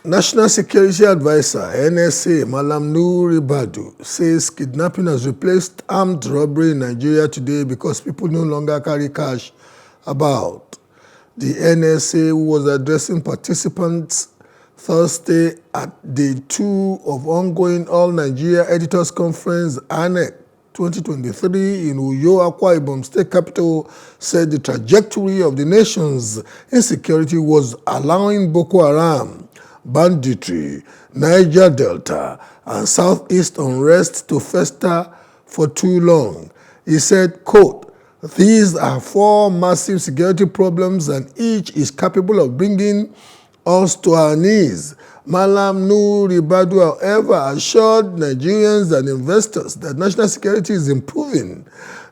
National Security Advisor, NSA, Malam Nouri Badu, says kidnapping has replaced armed robbery in Nigeria today because people no longer carry cash about. The NSA, who was addressing participants Thursday at Day 2 of ongoing All Nigeria Editors Conference, ANEC 2023 in Uyo, Akwa Ibom State Capital, said the trajectory of the nation's insecurity was allowing Boko Haram, banditry, Niger Delta, and Southeast unrest to fester for too long. He said, quote, "These are four massive security problems and each is capable of bringing us to our knees." Malam Nouri Badu, however, assured Nigerians and investors that national security is improving.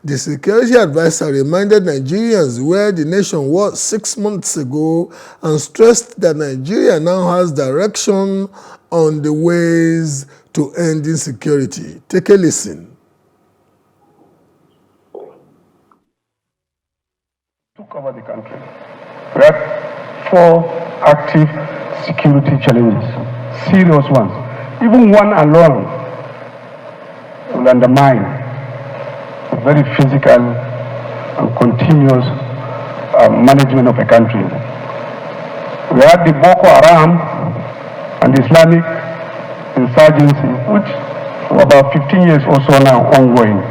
The security advisor reminded Nigerians where the nation was 6 months ago and stressed that Nigeria now has direction on the ways to end insecurity. Take a listen. Took over the country. We had 4 active security challenges, serious ones. Even one alone will undermine a very physical and continuous management of a country. We had the Boko Haram and Islamic insurgency, which for about 15 years or so now ongoing.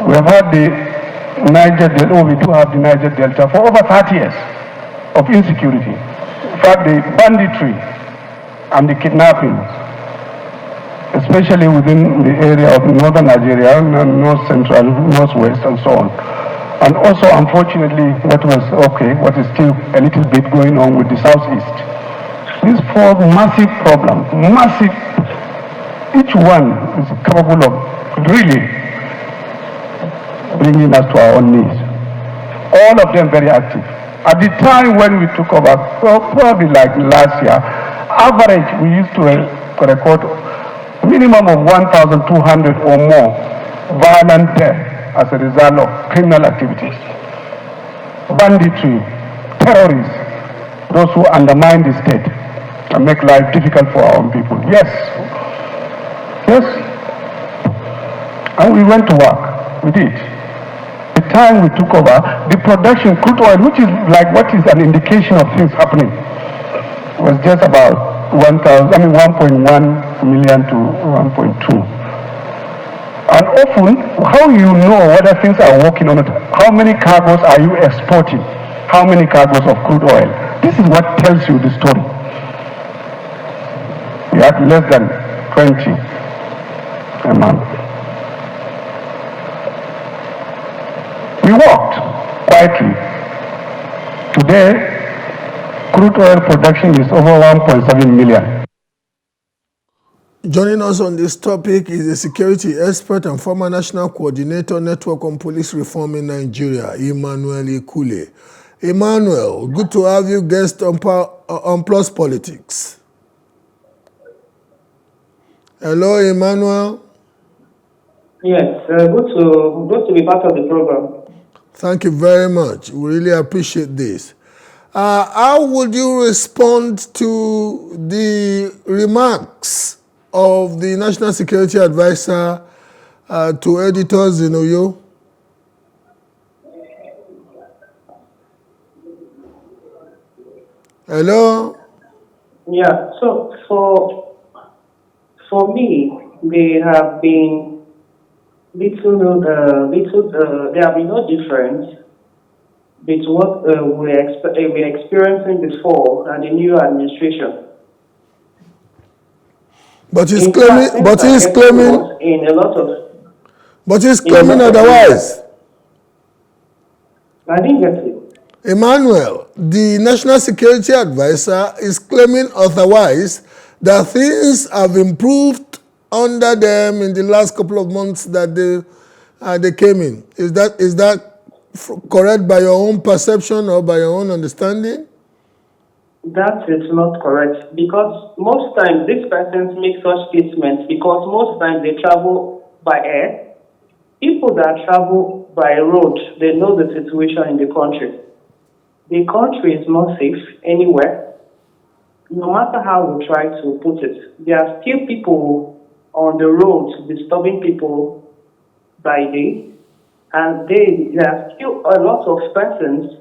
We have had the Niger Delta, we do have the Niger Delta for over 30 years of insecurity. In fact, the banditry and the kidnapping, especially within the area of northern Nigeria, north central, northwest, and so on. And also, unfortunately, what is still a little bit going on with the southeast. These 4 massive problems, each one is capable of really bringing us to our own knees. All of them very active. At the time when we took over, probably like last year, average we used to record minimum of 1,200 or more violent deaths as a result of criminal activities, banditry, terrorists, those who undermine the state and make life difficult for our own people. Yes, and we went to work. We did. The time we took over, the production crude oil, which is like what is an indication of things happening, was just about 1.1 million to 1.2. And often, how you know whether things are working or not? How many cargoes are you exporting? How many cargoes of crude oil? This is what tells you the story. We had less than 20 a month. We worked quietly. Today, crude oil production is over 1.7 million. Joining us on this topic is a security expert and former national coordinator, Network on Police Reform in Nigeria, Emmanuel Ikule. Emmanuel, good to have you guest on Plus Politics. Hello, Emmanuel. Yes, good to be part of the program. Thank you very much. We really appreciate this. How would you respond to the remarks of the National Security Advisor to editors in Uyo? Hello? Yeah, so for me, they have been there have been no difference between what we're experiencing before and the new administration. But he's claiming otherwise. I didn't get it. Emmanuel, the National Security Advisor is claiming otherwise, that things have improved under them in the last couple of months that they came in. Is that correct by your own perception or by your own understanding? That is not correct, because most times these persons make such statements because most times they travel by air. People that travel by road, they know the situation in the country. The country is not safe anywhere. no matter how we try to put it, there are still people on the road disturbing people by day, and there are still a lot of persons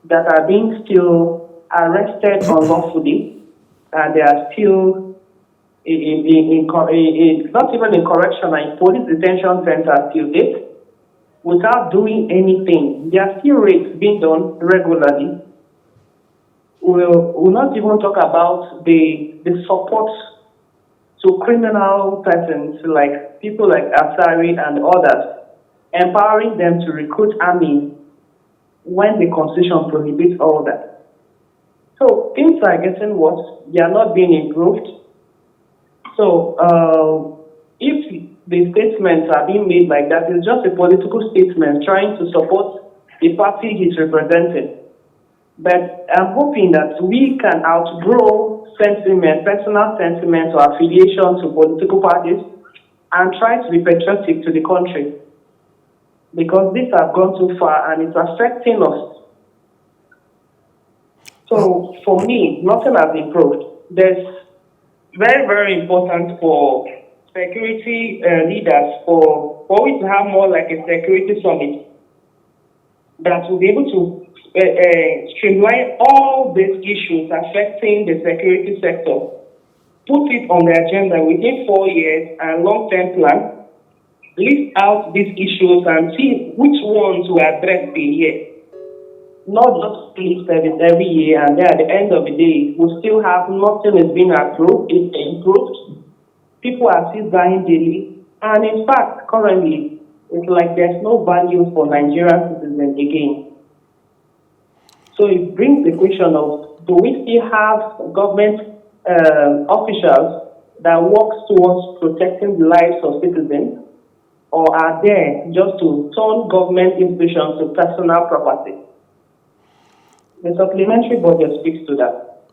that are being still arrested unlawfully, and they are still not even in correction, in police detention centers till date, without doing anything. There are still raids being done regularly. We'll not even talk about the support to criminal persons like people like Asari and others, empowering them to recruit army when the constitution prohibits all that. So things are getting worse. They are not being improved. So if the statements are being made like that, it's just a political statement trying to support the party he's representing. But I'm hoping that we can outgrow sentiment, personal sentiment or affiliation to political parties and try to be patriotic to the country. Because these have gone too far and it's affecting us. So for me, nothing has improved. There's very, very important for security leaders for we to have more like a security summit that will be able to streamline all these issues affecting the security sector, put it on the agenda within 4 years and long-term plan, list out these issues and see which ones will address the year. Not just list every year and then at the end of the day, we still have nothing is being approved, it's improved. People are still dying daily. And in fact, currently, it's like there's no value for Nigerian citizens again. So it brings the question of, do we still have government officials that works towards protecting the lives of citizens, or are there just to turn government institutions to personal property? The supplementary budget speaks to that.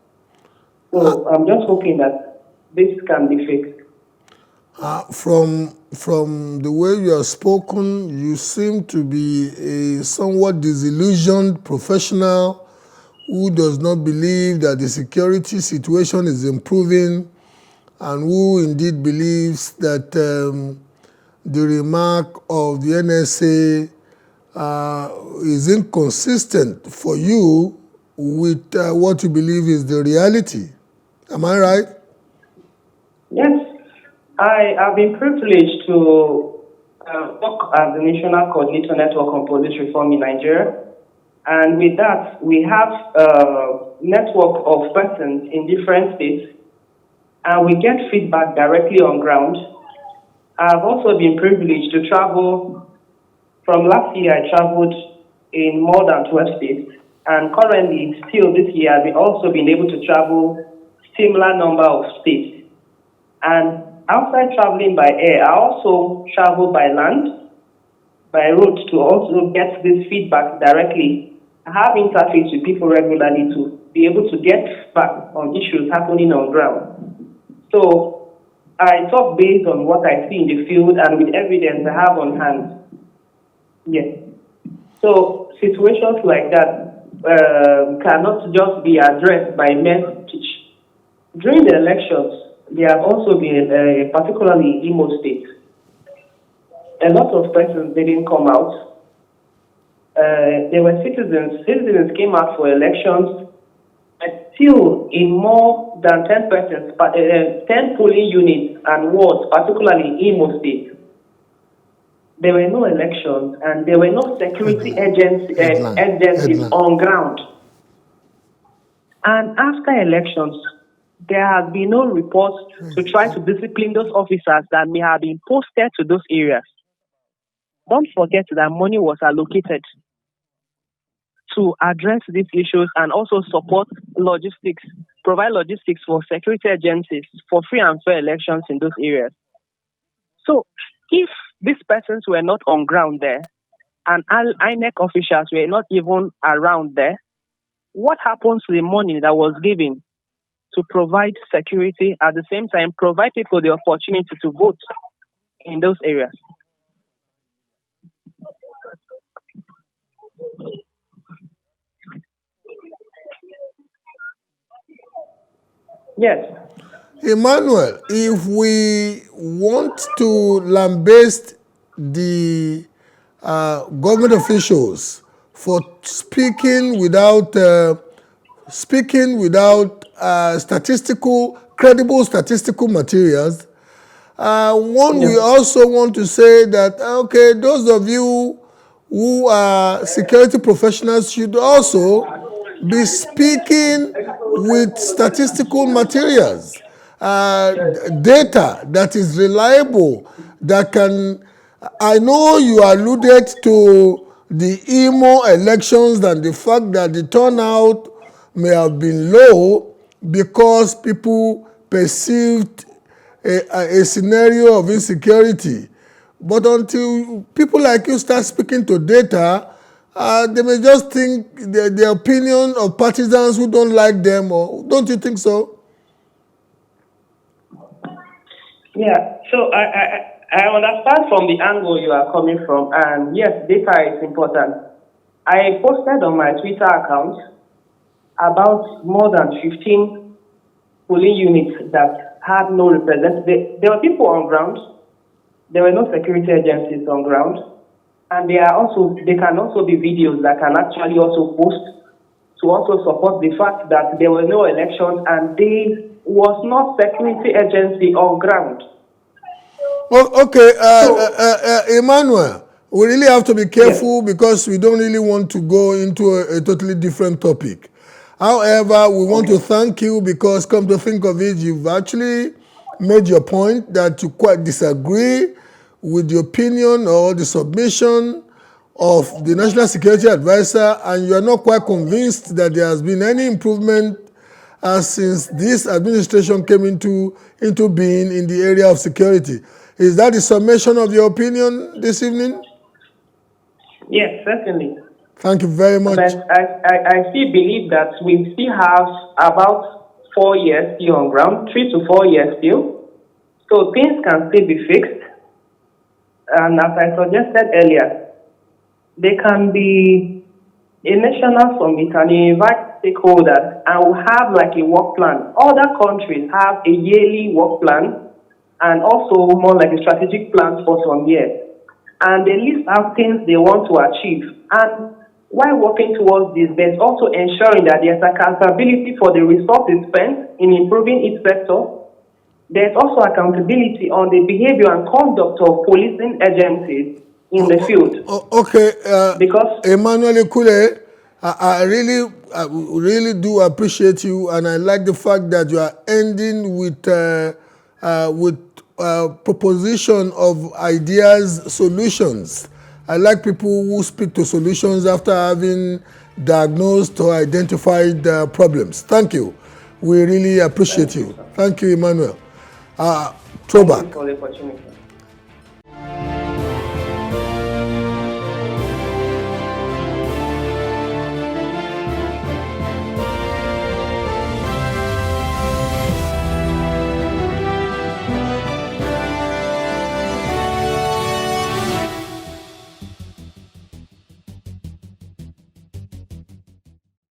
So I'm just hoping that this can be fixed. From the way you have spoken, you seem to be a somewhat disillusioned professional who does not believe that the security situation is improving and who indeed believes that the remark of the NSA is inconsistent for you with what you believe is the reality. Am I right? Yes, I have been privileged to work as the National Coordinator Network on Police Reform in Nigeria. And with that, we have a network of persons in different states, and we get feedback directly on ground. I've also been privileged to travel. From last year, I traveled in more than 12 states, and currently, still this year, I've also been able to travel similar number of states. And outside traveling by air, I also travel by land, by road to also get this feedback directly. I have interface with people regularly to be able to get back on issues happening on ground. So I talk based on what I see in the field and with evidence I have on hand. Yes. So situations like that cannot just be addressed by mere speech. During the elections, there have also been, particularly in Imo State, a lot of persons didn't come out. There were citizens came out for elections, but still in more than 10%, 10 polling units and wards, particularly in Imo State, there were no elections and there were no security agencies on ground. And after elections, there has been no reports to try to discipline those officers that may have been posted to those areas. Don't forget that money was allocated to address these issues and also support logistics, provide logistics for security agencies for free and fair elections in those areas. So if these persons were not on ground there and INEC officials were not even around there, what happens to the money that was given to provide security, at the same time provide people the opportunity to vote in those areas? Yes. Emmanuel, if we want to lambaste the government officials for speaking without credible statistical materials, one, we Yes. also want to say that, okay, those of you who are security professionals should also be speaking with statistical materials, data that is reliable, that can, I know you alluded to the Imo elections and the fact that the turnout may have been low because people perceived a scenario of insecurity. But until people like you start speaking to data, they may just think the opinion of partisans who don't like them, or don't you think so? Yeah. So I understand from the angle you are coming from, and yes, data is important. I posted on my Twitter account about more than 15 polling units that had no representative. There were people on ground. There were no security agencies on ground, and they can also be videos that can actually also post to also support the fact that there were no elections and there was not security agency on ground. Oh, okay, So Emmanuel, we really have to be yes, careful because we don't really want to go into a totally different topic. However, we want to okay, thank you because, come to think of it, you've actually made your point that you quite disagree with the opinion or the submission of the National Security Advisor, and you are not quite convinced that there has been any improvement since this administration came into being in the area of security. Is that the summation of your opinion this evening? yes, certainly. Thank you very But much. I still believe that we still have about 4 years still on ground, 3 to 4 years still. So things can still be fixed. And as I suggested earlier, there can be a national summit and invite stakeholders and we'll have like a work plan. Other countries have a yearly work plan and also more like a strategic plan for some years. And they list out things they want to achieve. And while working towards this, there's also ensuring that there's accountability for the resources spent in improving each sector. There's also accountability on the behavior and conduct of policing agencies in the field. Okay, Because, Emmanuel Ekule, I really do appreciate you, and I like the fact that you are ending with proposition of ideas, solutions. I like people who speak to solutions after having diagnosed or identified problems. Thank you. We really appreciate thank you, you. sir. Thank you, Emmanuel. Thank you Throwback. for the opportunity.